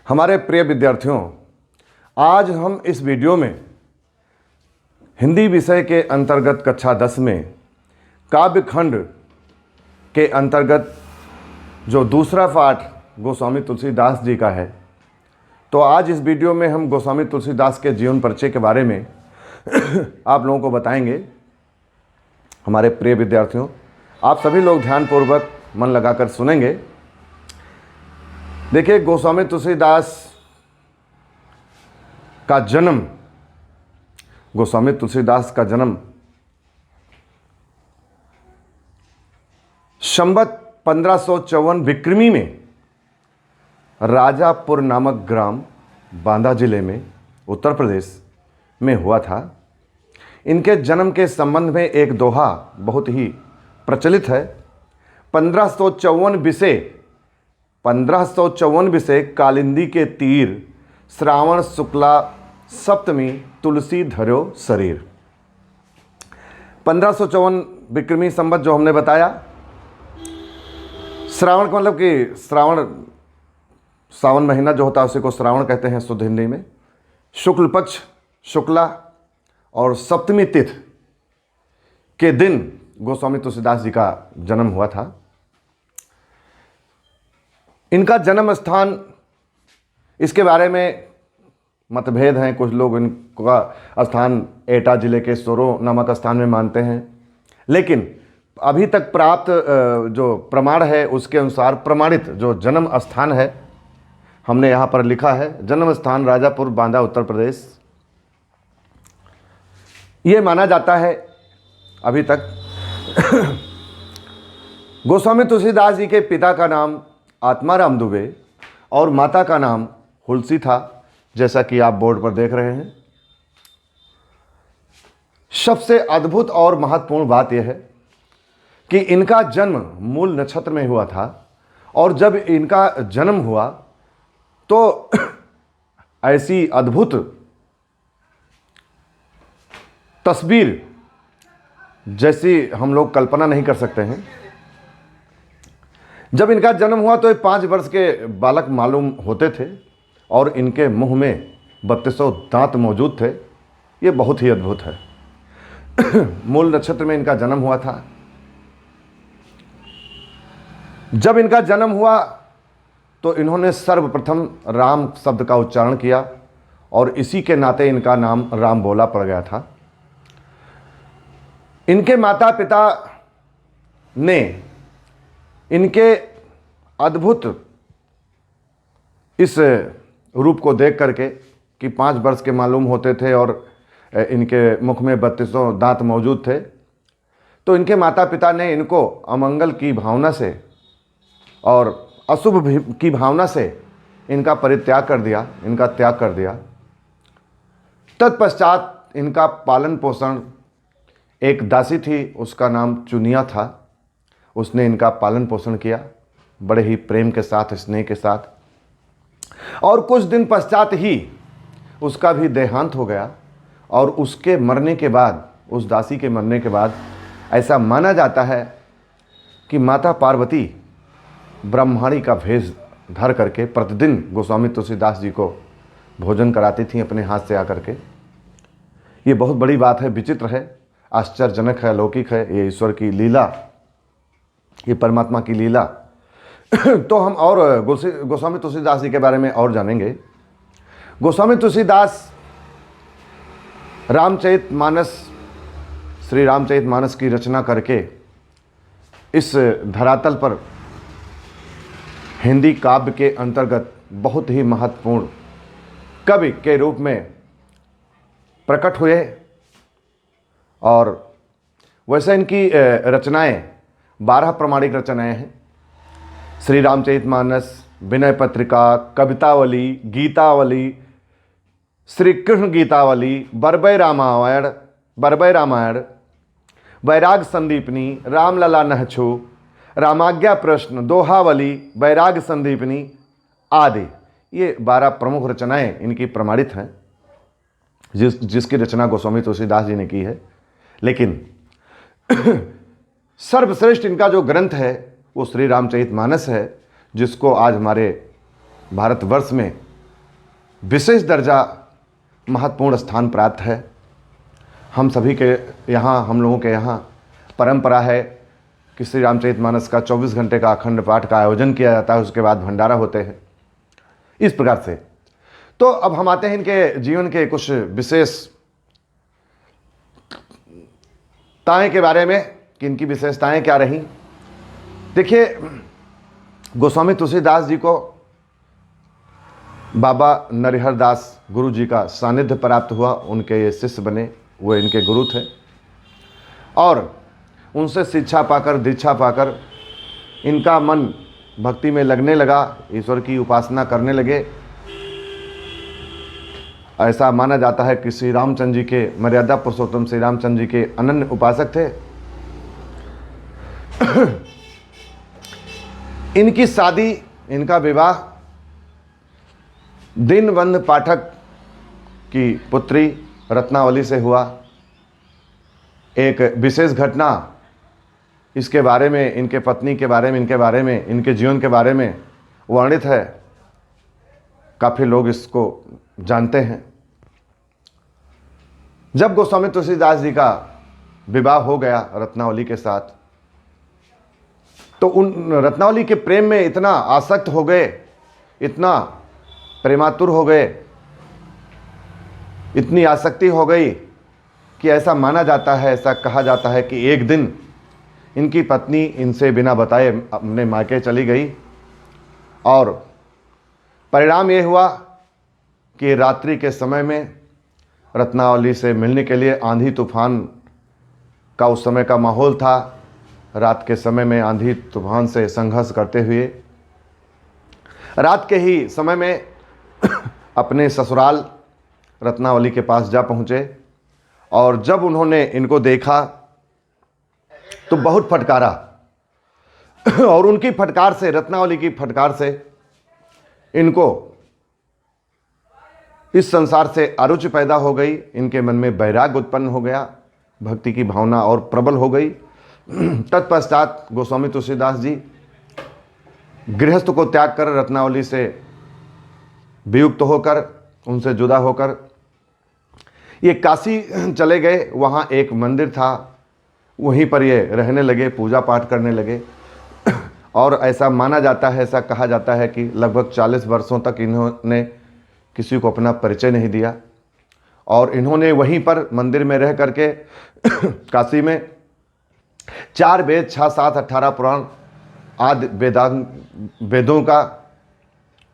हमारे प्रिय विद्यार्थियों, आज हम इस वीडियो में हिंदी विषय के अंतर्गत कक्षा 10 में काव्य खंड के अंतर्गत जो दूसरा पाठ गोस्वामी तुलसीदास जी का है, तो आज इस वीडियो में हम गोस्वामी तुलसीदास के जीवन परिचय के बारे में आप लोगों को बताएंगे। हमारे प्रिय विद्यार्थियों, आप सभी लोग ध्यानपूर्वक मन लगाकर सुनेंगे। देखिए, गोस्वामी तुलसीदास का जन्म संवत 1554 विक्रमी में राजापुर नामक ग्राम बांदा जिले में उत्तर प्रदेश में हुआ था। इनके जन्म के संबंध में एक दोहा बहुत ही प्रचलित है। 1554 विषय कालिंदी के तीर, श्रावण शुक्ला सप्तमी तुलसी धर्यो शरीर। 1554 विक्रमी संवत जो हमने बताया, श्रावण का मतलब कि सावन महीना जो होता है उसी को श्रावण कहते हैं शुद्ध हिंदी में। शुक्ल पक्ष, शुक्ला और सप्तमी तिथि के दिन गोस्वामी तुलसीदास जी का जन्म हुआ था। इनका जन्म स्थान, इसके बारे में मतभेद हैं। कुछ लोग इनका स्थान एटा जिले के सोरो नामक स्थान में मानते हैं, लेकिन अभी तक प्राप्त जो प्रमाण है उसके अनुसार प्रमाणित जो जन्म स्थान है, हमने यहाँ पर लिखा है जन्म स्थान राजापुर बांदा उत्तर प्रदेश। ये माना जाता है अभी तक। गोस्वामी तुलसीदास जी के पिता का नाम आत्माराम दुबे और माता का नाम हुलसी था, जैसा कि आप बोर्ड पर देख रहे हैं। सबसे अद्भुत और महत्वपूर्ण बात यह है कि इनका जन्म मूल नक्षत्र में हुआ था, और जब इनका जन्म हुआ तो ऐसी अद्भुत तस्वीर जैसी हम लोग कल्पना नहीं कर सकते हैं। जब इनका जन्म हुआ तो 5 वर्ष के बालक मालूम होते थे और इनके मुंह में 3200 दांत मौजूद थे। ये बहुत ही अद्भुत है। मूल नक्षत्र में इनका जन्म हुआ था। जब इनका जन्म हुआ तो इन्होंने सर्वप्रथम राम शब्द का उच्चारण किया और इसी के नाते इनका नाम राम बोला पड़ गया था। इनके माता पिता ने इनके अद्भुत इस रूप को देख करके कि 5 वर्ष के मालूम होते थे और इनके मुख में 3200 दांत मौजूद थे, तो इनके माता पिता ने इनको अमंगल की भावना से और अशुभ की भावना से इनका परित्याग कर दिया, इनका त्याग कर दिया। तत्पश्चात इनका पालन पोषण एक दासी थी, उसका नाम चुनिया था। उसने इनका पालन पोषण किया बड़े ही प्रेम के साथ, स्नेह के साथ, और कुछ दिन पश्चात ही उसका भी देहांत हो गया। और उसके मरने के बाद, उस दासी के मरने के बाद, ऐसा माना जाता है कि माता पार्वती ब्रह्माणी का भेष धर करके प्रतिदिन गोस्वामी तुलसीदास जी को भोजन कराती थी अपने हाथ से आकर के। ये बहुत बड़ी बात है, विचित्र है, आश्चर्यजनक है, अलौकिक है। ये ईश्वर की लीला, ये परमात्मा की लीला। तो हम और गोस्वामी तुलसीदास जी के बारे में और जानेंगे। गोस्वामी तुलसीदास रामचरितमानस, श्री रामचरितमानस की रचना करके इस धरातल पर हिंदी काव्य के अंतर्गत बहुत ही महत्वपूर्ण कवि के रूप में प्रकट हुए। और वैसे इनकी रचनाएं 12 प्रमाणिक रचनाएं हैं। श्री रामचरितमानस, विनय पत्रिका, कवितावली, गीतावली, श्री कृष्ण गीतावली, बरबय रामायण, वैराग संदीपनी, रामलला नहछु, रामाज्ञा प्रश्न, दोहावली, वैराग संदीपनी आदि, ये 12 प्रमुख रचनाएं इनकी प्रमाणित हैं, जिसकी रचना गोस्वामी तुलसीदास जी ने की है। लेकिन सर्वश्रेष्ठ इनका जो ग्रंथ है वो श्री रामचरितमानस है, जिसको आज हमारे भारतवर्ष में विशेष दर्जा, महत्वपूर्ण स्थान प्राप्त है। हम सभी के यहाँ, हम लोगों के यहाँ परंपरा है कि श्री रामचरितमानस का 24 घंटे का अखंड पाठ का आयोजन किया जाता है, उसके बाद भंडारा होते हैं, इस प्रकार से। तो अब हम आते हैं इनके जीवन के कुछ विशेषताएं के बारे में कि इनकी विशेषताएं क्या रहीं। देखिए, गोस्वामी तुलसीदास जी को बाबा नरिहर दास गुरु जी का सानिध्य प्राप्त हुआ, उनके ये शिष्य बने, वो इनके गुरु थे और उनसे शिक्षा पाकर, दीक्षा पाकर इनका मन भक्ति में लगने लगा, ईश्वर की उपासना करने लगे। ऐसा माना जाता है कि श्री रामचंद्र जी के, मर्यादा पुरुषोत्तम श्री रामचंद्र जी के अनन्य उपासक थे। इनकी शादी, इनका विवाह दीनबंधु पाठक की पुत्री रत्नावली से हुआ। एक विशेष घटना इसके बारे में, इनके पत्नी के बारे में, इनके बारे में, इनके जीवन के बारे में वर्णित है, काफ़ी लोग इसको जानते हैं। जब गोस्वामी तुलसीदास जी का विवाह हो गया रत्नावली के साथ, तो उन रत्नावली के प्रेम में इतना आसक्त हो गए, इतना प्रेमातुर हो गए, इतनी आसक्ति हो गई कि ऐसा माना जाता है, ऐसा कहा जाता है कि एक दिन इनकी पत्नी इनसे बिना बताए अपने मायके चली गई और परिणाम ये हुआ कि रात्रि के समय में रत्नावली से मिलने के लिए, आंधी तूफान का उस समय का माहौल था, रात के समय में आंधी तूफान से संघर्ष करते हुए रात के ही समय में अपने ससुराल रत्नावली के पास जा पहुँचे और जब उन्होंने इनको देखा तो बहुत फटकारा और उनकी फटकार से, रत्नावली की फटकार से इनको इस संसार से अरुचि पैदा हो गई, इनके मन में वैराग्य उत्पन्न हो गया, भक्ति की भावना और प्रबल हो गई। तत्पश्चात गोस्वामी तुलसीदास जी गृहस्थ को त्याग कर रत्नावली से वियुक्त होकर, उनसे जुदा होकर ये काशी चले गए। वहाँ एक मंदिर था, वहीं पर ये रहने लगे, पूजा पाठ करने लगे और ऐसा माना जाता है, ऐसा कहा जाता है कि लगभग 40 वर्षों तक इन्होंने किसी को अपना परिचय नहीं दिया और इन्होंने वहीं पर मंदिर में रह करके काशी में 4 वेद, 6, 7, 18 पुराण आदि वेदों का,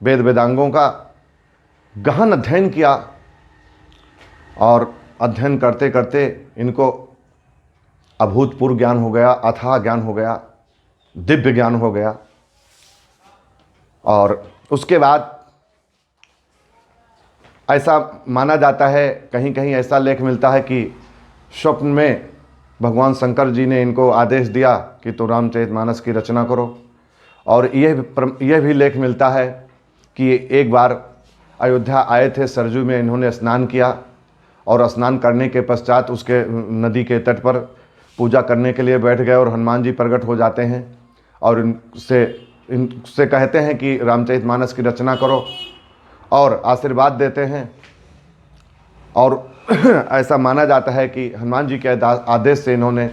वेदांगों का गहन अध्ययन किया और अध्ययन करते करते इनको अभूतपूर्व ज्ञान हो गया, अथाह ज्ञान हो गया, दिव्य ज्ञान हो गया। और उसके बाद ऐसा माना जाता है, कहीं कहीं ऐसा लेख मिलता है कि स्वप्न में भगवान शंकर जी ने इनको आदेश दिया कि तो रामचरितमानस की रचना करो। और यह भी लेख मिलता है कि एक बार अयोध्या आए थे, सरजू में इन्होंने स्नान किया और स्नान करने के पश्चात उसके नदी के तट पर पूजा करने के लिए बैठ गए और हनुमान जी प्रकट हो जाते हैं और इनसे कहते हैं कि रामचरितमानस की रचना करो और आशीर्वाद देते हैं। और ऐसा माना जाता है कि हनुमान जी के आदेश से इन्होंने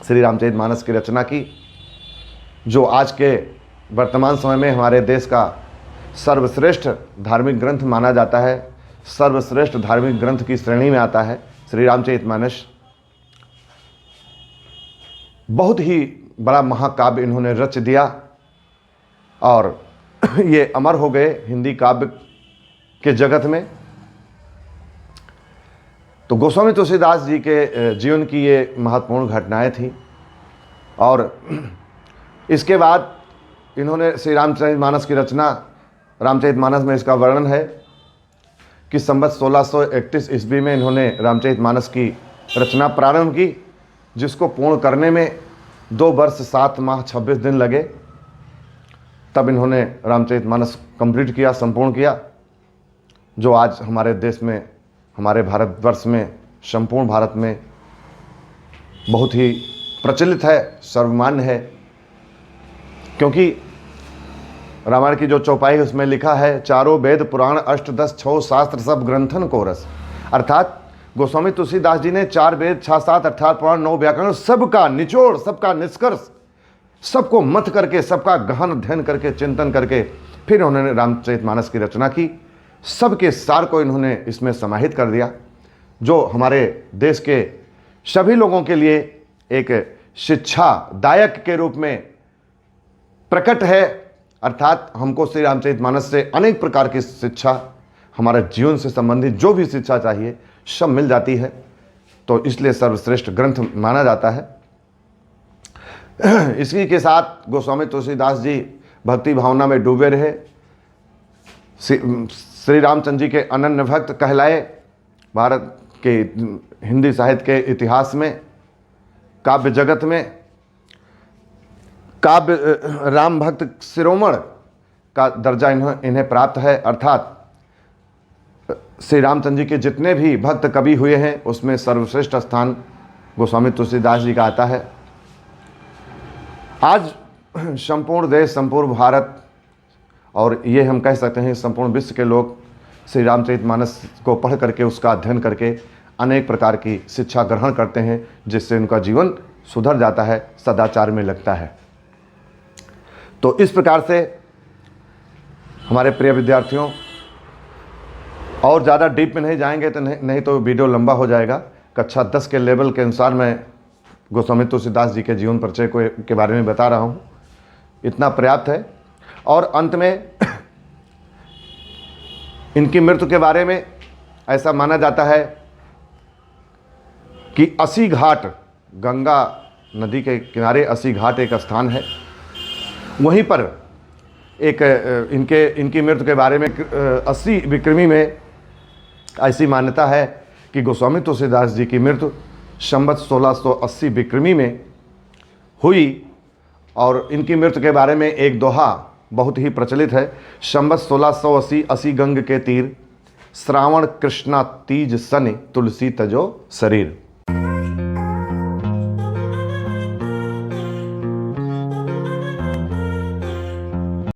श्री रामचरितमानस की रचना की, जो आज के वर्तमान समय में हमारे देश का सर्वश्रेष्ठ धार्मिक ग्रंथ माना जाता है, सर्वश्रेष्ठ धार्मिक ग्रंथ की श्रेणी में आता है श्री रामचरितमानस। बहुत ही बड़ा महाकाव्य इन्होंने रच दिया और ये अमर हो गए हिंदी काव्य के जगत में। तो गोस्वामी तुलसीदास जी के जीवन की ये महत्वपूर्ण घटनाएं थी। और इसके बाद इन्होंने श्री रामचरितमानस की रचना, रामचरितमानस में इसका वर्णन है कि संवत 1631 ईस्वी में इन्होंने रामचरितमानस की रचना प्रारंभ की, जिसको पूर्ण करने में 2 वर्ष 7 माह 26 दिन लगे। तब इन्होंने रामचरितमानस कंप्लीट किया, संपूर्ण किया, जो आज हमारे देश में, हमारे भारतवर्ष में, संपूर्ण भारत में बहुत ही प्रचलित है, सर्वमान्य है। क्योंकि रामायण की जो चौपाई है उसमें लिखा है, चारों वेद पुराण अष्ट दस छो शास्त्र सब ग्रंथन को रस। अर्थात गोस्वामी तुलसीदास जी ने 4 वेद 6 7 अर्थात पुराण 9 व्याकरण सबका निचोड़, सबका निष्कर्ष, सबको मत करके, सबका गहन अध्ययन करके, चिंतन करके फिर उन्होंने रामचरितमानस की रचना की। सबके सार को इन्होंने इसमें समाहित कर दिया, जो हमारे देश के सभी लोगों के लिए एक शिक्षादायक के रूप में प्रकट है। अर्थात हमको श्री रामचरितमानस से अनेक प्रकार की शिक्षा, हमारे जीवन से संबंधित जो भी शिक्षा चाहिए सब मिल जाती है, तो इसलिए सर्वश्रेष्ठ ग्रंथ माना जाता है। इसी के साथ गोस्वामी तुलसीदास जी भक्ति भावना में डूबे रहे, श्री रामचंद्र जी के अनन्य भक्त कहलाए। भारत के हिंदी साहित्य के इतिहास में, काव्य जगत में काव्य राम भक्त शिरोमण का दर्जा इन्हें प्राप्त है। अर्थात श्री रामचंद्र जी के जितने भी भक्त कवि हुए हैं उसमें सर्वश्रेष्ठ स्थान गोस्वामी तुलसीदास जी का आता है। आज संपूर्ण देश, संपूर्ण भारत और ये हम कह सकते हैं संपूर्ण विश्व के लोग श्री रामचरितमानस को पढ़ करके, उसका अध्ययन करके अनेक प्रकार की शिक्षा ग्रहण करते हैं, जिससे उनका जीवन सुधर जाता है, सदाचार में लगता है। तो इस प्रकार से हमारे प्रिय विद्यार्थियों, और ज़्यादा डीप में नहीं जाएंगे तो नहीं तो वीडियो लंबा हो जाएगा। कक्षा 10 के लेवल के अनुसार मैं गोस्वामी तुलसीदास जी के जीवन परिचय के बारे में बता रहा हूँ, इतना पर्याप्त है। और अंत में इनकी मृत्यु के बारे में ऐसा माना जाता है कि 80 घाट, गंगा नदी के किनारे 80 घाट एक स्थान है, वहीं पर एक इनकी मृत्यु के बारे में 80 विक्रमी में ऐसी मान्यता है कि गोस्वामी तुलसीदास जी की मृत्यु संवत 1680 विक्रमी में हुई। और इनकी मृत्यु के बारे में एक दोहा बहुत ही प्रचलित है, संवत 1680 80 गंग के तीर, श्रावण कृष्णा तीज सनि तुलसी तजो शरीर।